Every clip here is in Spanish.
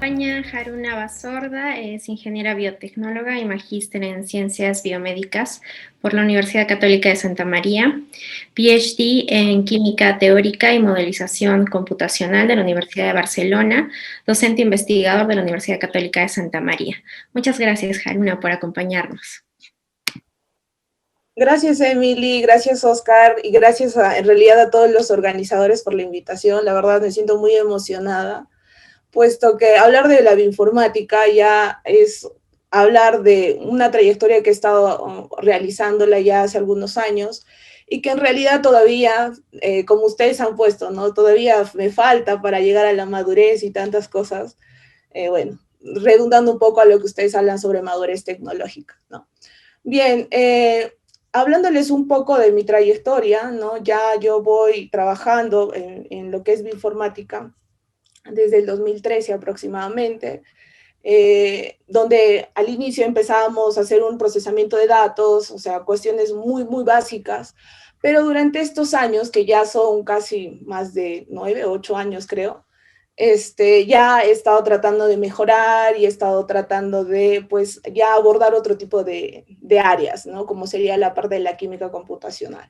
Acompaña Haruna Basorda, es ingeniera biotecnóloga y magíster en ciencias biomédicas por la Universidad Católica de Santa María, PhD en química teórica y modelización computacional de la Universidad de Barcelona, docente investigador de la Universidad Católica de Santa María. Muchas gracias, Haruna, por acompañarnos. Gracias, Emily, gracias, Oscar, y gracias en realidad a todos los organizadores por la invitación. La verdad me siento muy emocionada, puesto que hablar de la bioinformática ya es hablar de una trayectoria que he estado realizándola ya hace algunos años y que en realidad todavía, como ustedes han puesto, ¿no? Todavía me falta para llegar a la madurez y tantas cosas. Bueno, redundando un poco a lo que ustedes hablan sobre madurez tecnológica, ¿no? Bien, hablándoles un poco de mi trayectoria, ¿no? Ya yo voy trabajando en lo que es bioinformática desde el 2013 aproximadamente, donde al inicio empezábamos a hacer un procesamiento de datos, o sea, cuestiones muy, muy básicas, pero durante estos años, que ya son casi más de 9, 8 años creo, ya he estado tratando de mejorar y he estado tratando de, pues, ya abordar otro tipo de áreas, ¿no? Como sería la parte de la química computacional.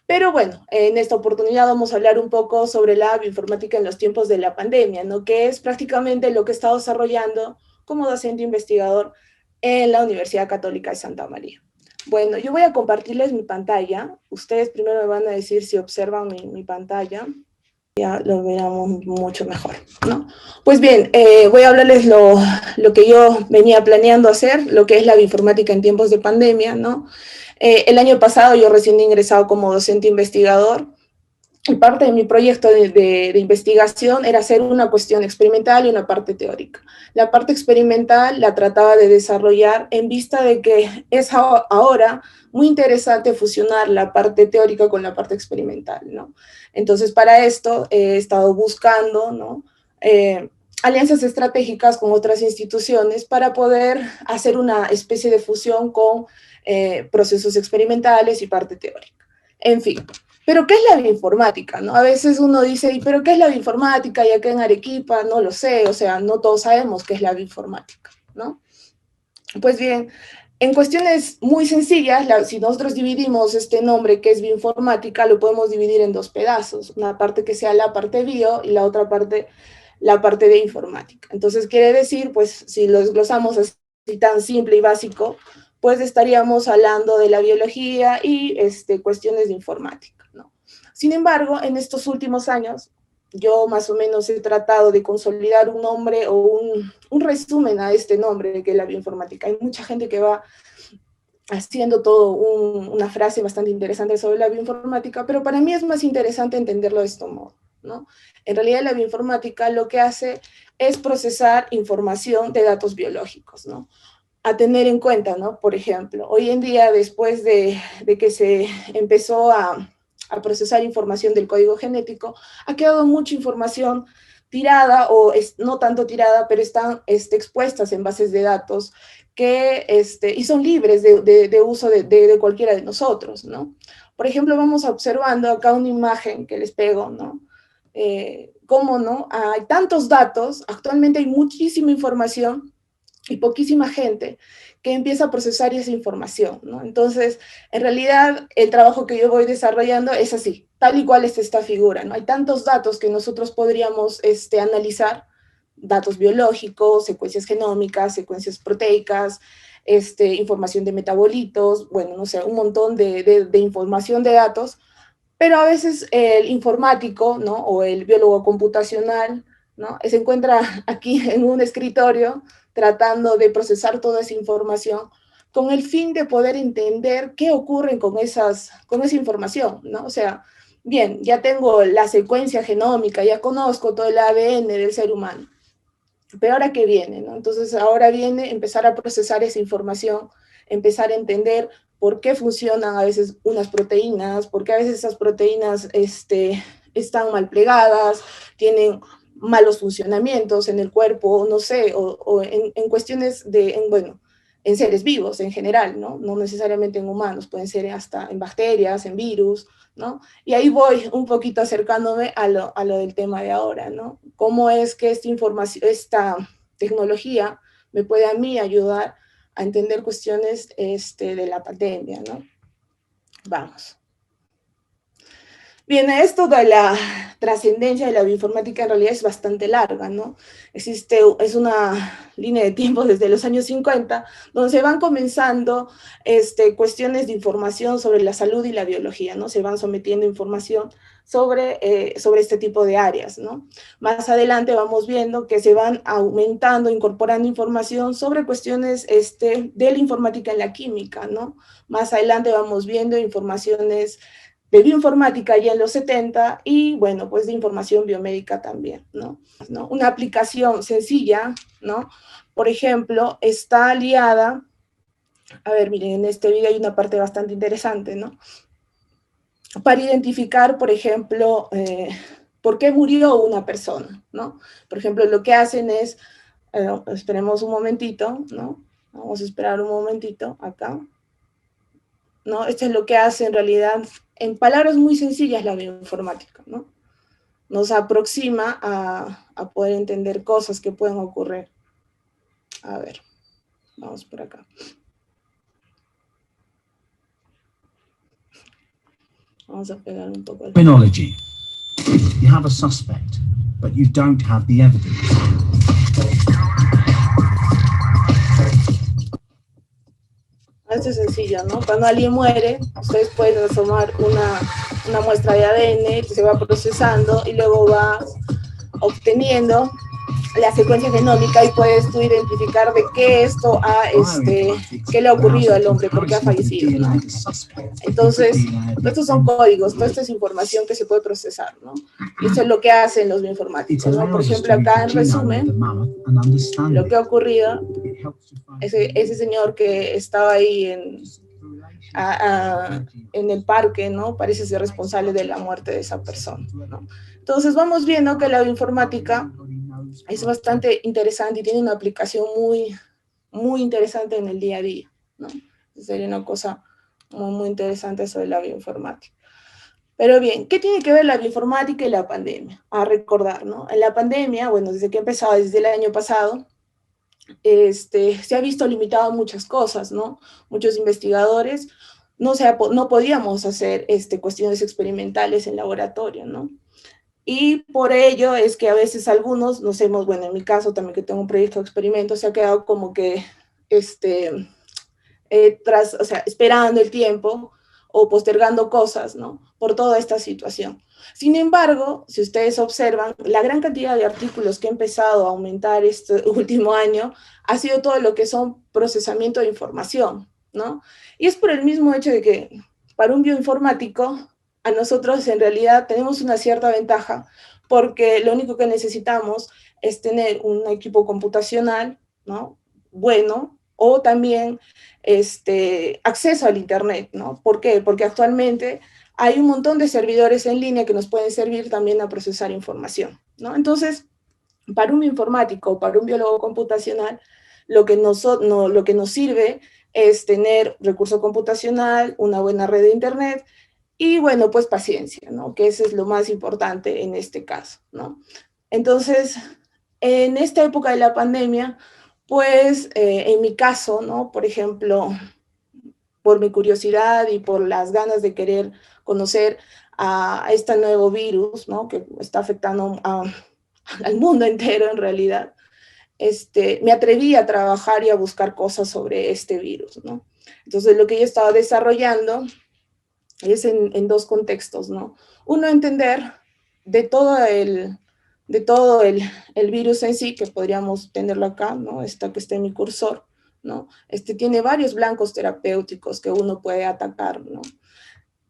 Pero bueno, en esta oportunidad vamos a hablar un poco sobre la bioinformática en los tiempos de la pandemia, ¿no? Que es prácticamente lo que he estado desarrollando como docente investigador en la Universidad Católica de Santa María. Bueno, yo voy a compartirles mi pantalla. Ustedes primero me van a decir si observan mi pantalla. Ya lo veremos mucho mejor, ¿no? Pues bien, voy a hablarles lo que yo venía planeando hacer, lo que es la bioinformática en tiempos de pandemia, ¿no? El año pasado yo recién he ingresado como docente investigador y parte de mi proyecto de investigación era hacer una cuestión experimental y una parte teórica. La parte experimental la trataba de desarrollar en vista de que es ahora muy interesante fusionar la parte teórica con la parte experimental, ¿no? Entonces, para esto he estado buscando, ¿no? Alianzas estratégicas con otras instituciones para poder hacer una especie de fusión con procesos experimentales y parte teórica. En fin, pero ¿qué es la bioinformática? ¿No? A veces uno dice, ¿y pero qué es la bioinformática? Y acá en Arequipa no lo sé, o sea, no todos sabemos qué es la bioinformática, ¿no? Pues bien, en cuestiones muy sencillas, si nosotros dividimos este nombre que es bioinformática, lo podemos dividir en dos pedazos, una parte que sea la parte bio y la otra parte, la parte de informática. Entonces quiere decir, pues si lo desglosamos así tan simple y básico, pues estaríamos hablando de la biología y cuestiones de informática, ¿no? Sin embargo, en estos últimos años, yo más o menos he tratado de consolidar un nombre o un resumen a este nombre que es la bioinformática. Hay mucha gente que va haciendo todo una frase bastante interesante sobre la bioinformática, pero para mí es más interesante entenderlo de este modo, ¿no? En realidad la bioinformática lo que hace es procesar información de datos biológicos, ¿no? A tener en cuenta, ¿no? Por ejemplo, hoy en día, después de que se empezó a procesar información del código genético, ha quedado mucha información tirada o no tanto tirada, pero están expuestas en bases de datos que, y son libres de uso de cualquiera de nosotros, ¿no? Por ejemplo, vamos observando acá una imagen que les pego, ¿no? Cómo, ¿no? Hay tantos datos, actualmente hay muchísima información y poquísima gente que empieza a procesar esa información, ¿no? Entonces, en realidad, el trabajo que yo voy desarrollando es así, tal y cual es esta figura, ¿no? Hay tantos datos que nosotros podríamos analizar, datos biológicos, secuencias genómicas, secuencias proteicas, información de metabolitos, bueno, no sé, un montón de información de datos, pero a veces el informático, ¿no? O el biólogo computacional, ¿no? Se encuentra aquí en un escritorio tratando de procesar toda esa información con el fin de poder entender qué ocurre con esa información, ¿no? O sea, bien, ya tengo la secuencia genómica, ya conozco todo el ADN del ser humano, pero ahora qué viene, ¿no? Entonces ahora viene empezar a procesar esa información, empezar a entender por qué funcionan a veces unas proteínas, por qué a veces esas proteínas están mal plegadas, tienen malos funcionamientos en el cuerpo, no sé, o en cuestiones bueno, en seres vivos en general, ¿no? No necesariamente en humanos, pueden ser hasta en bacterias, en virus, ¿no? Y ahí voy un poquito acercándome a lo del tema de ahora, ¿no? Cómo es que esta información, tecnología me puede a mí ayudar a entender cuestiones de la pandemia, ¿no? Vamos. Bien, esto de la trascendencia de la bioinformática en realidad es bastante larga, ¿no? Es una línea de tiempo desde los años 50, donde se van comenzando cuestiones de información sobre la salud y la biología, ¿no? Se van sometiendo información sobre este tipo de áreas, ¿no? Más adelante vamos viendo que se van aumentando, incorporando información sobre cuestiones de la informática en la química, ¿no? Más adelante vamos viendo informaciones de bioinformática ya en los 70 y, bueno, pues de información biomédica también, ¿no? Una aplicación sencilla, ¿no? Por ejemplo, está aliada, a ver, miren, en este video hay una parte bastante interesante, ¿no? Para identificar, por ejemplo, por qué murió una persona, ¿no? Por ejemplo, lo que hacen es, esperemos un momentito, ¿no? Vamos a esperar un momentito acá, ¿no? Esto es lo que hace en realidad, en palabras muy sencillas, la bioinformática, ¿no? Nos aproxima a poder entender cosas que pueden ocurrir. A ver, vamos por acá. Vamos a pegar un poco. Criminology. You have a suspect, but you don't have the evidence. Esto es sencillo, ¿no? Cuando alguien muere, ustedes pueden tomar una muestra de ADN que se va procesando y luego va obteniendo la secuencia genómica y puedes tú identificar de qué qué le ha ocurrido al hombre, por qué ha fallecido, ¿no? Entonces, estos son códigos, toda esta es información que se puede procesar, ¿no? Y esto es lo que hacen los bioinformáticos, ¿no? Por ejemplo, acá en resumen, lo que ha ocurrido, ese señor que estaba ahí en el parque, ¿no? Parece ser responsable de la muerte de esa persona, ¿no? Entonces vamos viendo que la bioinformática es bastante interesante y tiene una aplicación muy, muy interesante en el día a día, ¿no? Sería una cosa muy, muy interesante sobre la bioinformática. Pero bien, ¿qué tiene que ver la bioinformática y la pandemia? A recordar, ¿no? En la pandemia, bueno, desde que empezó, desde el año pasado, se ha visto limitado muchas cosas, ¿no? Muchos investigadores no podíamos hacer cuestiones experimentales en laboratorio, ¿no? Y por ello es que a veces algunos bueno, en mi caso también que tengo un proyecto de experimento, se ha quedado como que, o sea, esperando el tiempo o postergando cosas, ¿no? Por toda esta situación. Sin embargo, si ustedes observan, la gran cantidad de artículos que ha empezado a aumentar este último año ha sido todo lo que son procesamiento de información, ¿no? Y es por el mismo hecho de que para un bioinformático, a nosotros en realidad tenemos una cierta ventaja porque lo único que necesitamos es tener un equipo computacional, ¿no? Bueno, o también acceso al Internet, ¿no? ¿Por qué? Porque actualmente hay un montón de servidores en línea que nos pueden servir también a procesar información, ¿no? Entonces, para un informático, para un biólogo computacional, lo que nos sirve es tener recurso computacional, una buena red de Internet y, bueno, pues paciencia, ¿no? Que eso es lo más importante en este caso, ¿no? Entonces, en esta época de la pandemia, pues en mi caso, ¿no? Por ejemplo, por mi curiosidad y por las ganas de querer conocer a este nuevo virus, ¿no? Que está afectando al mundo entero en realidad, me atreví a trabajar y a buscar cosas sobre este virus, ¿no? Entonces lo que yo estaba desarrollando es en dos contextos, ¿no? Uno, entender de todo el virus en sí, que podríamos tenerlo acá, ¿no? Esta que está en mi cursor, ¿no? Tiene varios blancos terapéuticos que uno puede atacar, ¿no?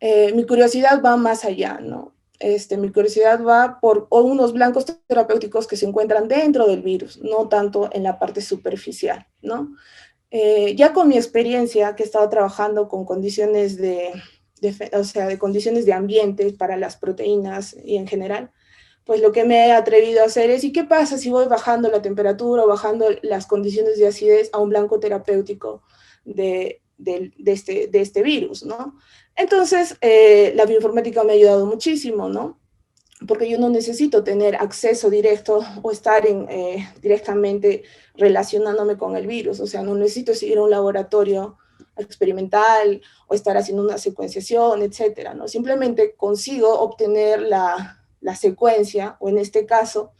Mi curiosidad va más allá, ¿no? Mi curiosidad va por unos blancos terapéuticos que se encuentran dentro del virus, no tanto en la parte superficial, ¿no? Ya con mi experiencia, que he estado trabajando con condiciones de condiciones de ambiente para las proteínas y en general, pues lo que me he atrevido a hacer es, ¿y qué pasa si voy bajando la temperatura o bajando las condiciones de acidez a un blanco terapéutico de este virus, ¿no? Entonces, la bioinformática me ha ayudado muchísimo, ¿no? porque yo no necesito tener acceso directo o estar directamente relacionándome con el virus, o sea, no necesito ir a un laboratorio experimental o estar haciendo una secuenciación, etcétera, ¿no? Simplemente consigo obtener la secuencia, o en este caso,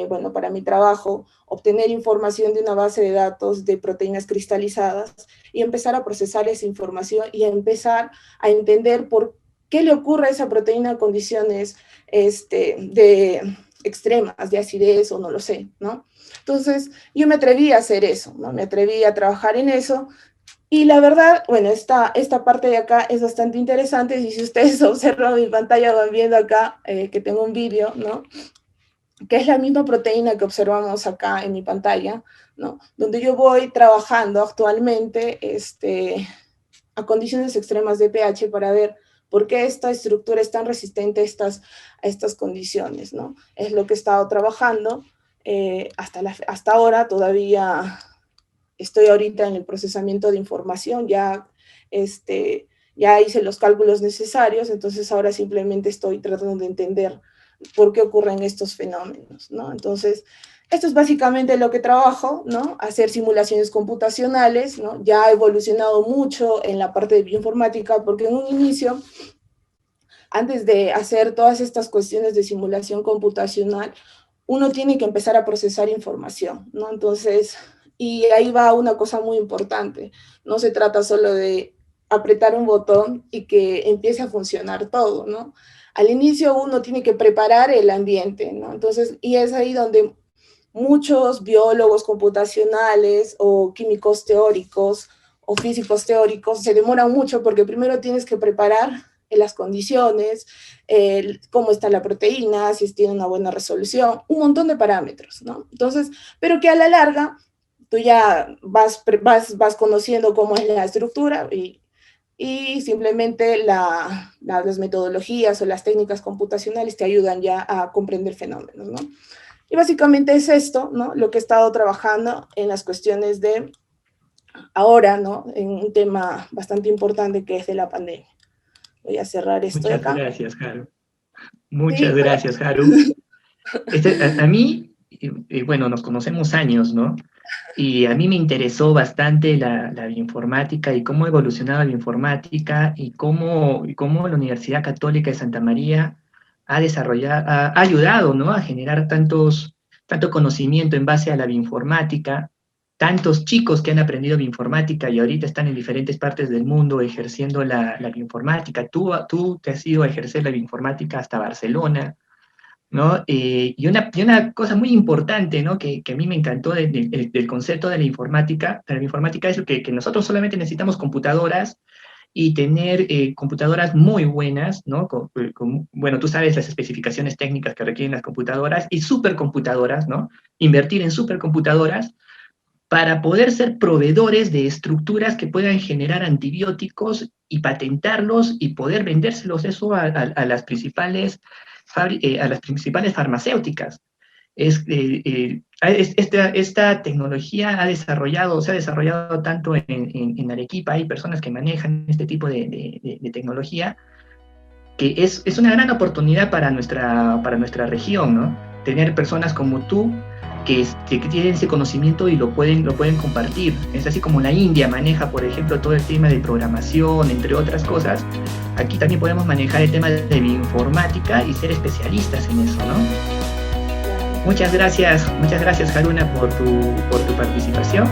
bueno, para mi trabajo, obtener información de una base de datos de proteínas cristalizadas y empezar a procesar esa información y a empezar a entender por qué le ocurre a esa proteína en condiciones de extremas, de acidez o no lo sé, ¿no? Entonces, yo me atreví a hacer eso, ¿no? Me atreví a trabajar en eso. Y la verdad, bueno, esta parte de acá es bastante interesante, y si ustedes observan mi pantalla van viendo acá que tengo un vídeo, ¿no? Que es la misma proteína que observamos acá en mi pantalla, ¿no? Donde yo voy trabajando actualmente a condiciones extremas de pH para ver por qué esta estructura es tan resistente a estas condiciones, ¿no? Es lo que he estado trabajando hasta ahora. Todavía estoy ahorita en el procesamiento de información, ya hice los cálculos necesarios, entonces ahora simplemente estoy tratando de entender por qué ocurren estos fenómenos, ¿no? Entonces, esto es básicamente lo que trabajo, ¿no? Hacer simulaciones computacionales, ¿no? Ya ha evolucionado mucho en la parte de bioinformática, porque en un inicio, antes de hacer todas estas cuestiones de simulación computacional, uno tiene que empezar a procesar información, ¿no? Entonces, y ahí va una cosa muy importante, no se trata solo de apretar un botón y que empiece a funcionar todo, ¿no? Al inicio uno tiene que preparar el ambiente, ¿no? Entonces, y es ahí donde muchos biólogos computacionales o químicos teóricos o físicos teóricos se demoran mucho, porque primero tienes que preparar las condiciones, cómo está la proteína, si tiene una buena resolución, un montón de parámetros, ¿no? Entonces, pero que a la larga tú ya vas conociendo cómo es la estructura y simplemente las metodologías o las técnicas computacionales te ayudan ya a comprender fenómenos, ¿no? Y básicamente es esto, ¿no? Lo que he estado trabajando en las cuestiones de ahora, ¿no? En un tema bastante importante que es de la pandemia. Voy a cerrar esto de acá. Muchas gracias, Haru. Muchas gracias, Haru. A mí, bueno, nos conocemos años, ¿no? Y a mí me interesó bastante la bioinformática y cómo ha evolucionado la bioinformática y cómo la Universidad Católica de Santa María ha ayudado, ¿no? A generar tanto conocimiento en base a la bioinformática, tantos chicos que han aprendido bioinformática y ahorita están en diferentes partes del mundo ejerciendo la bioinformática. Tú te has ido a ejercer la bioinformática hasta Barcelona, ¿no? Y una cosa muy importante, ¿no? que a mí me encantó del concepto de la bioinformática es que nosotros solamente necesitamos computadoras y tener computadoras muy buenas, ¿no? Bueno, tú sabes las especificaciones técnicas que requieren las computadoras y supercomputadoras, ¿no? Invertir en supercomputadoras para poder ser proveedores de estructuras que puedan generar antibióticos y patentarlos y poder vendérselos eso a las principales farmacéuticas. Esta tecnología se ha desarrollado tanto en Arequipa. Hay personas que manejan este tipo de tecnología, que es una gran oportunidad para nuestra región, ¿no? Tener personas como tú que tienen ese conocimiento y lo pueden compartir. Es así como la India maneja, por ejemplo, todo el tema de programación, entre otras cosas. Aquí también podemos manejar el tema de bioinformática y ser especialistas en eso, ¿no? Muchas gracias, Haruna, por tu participación.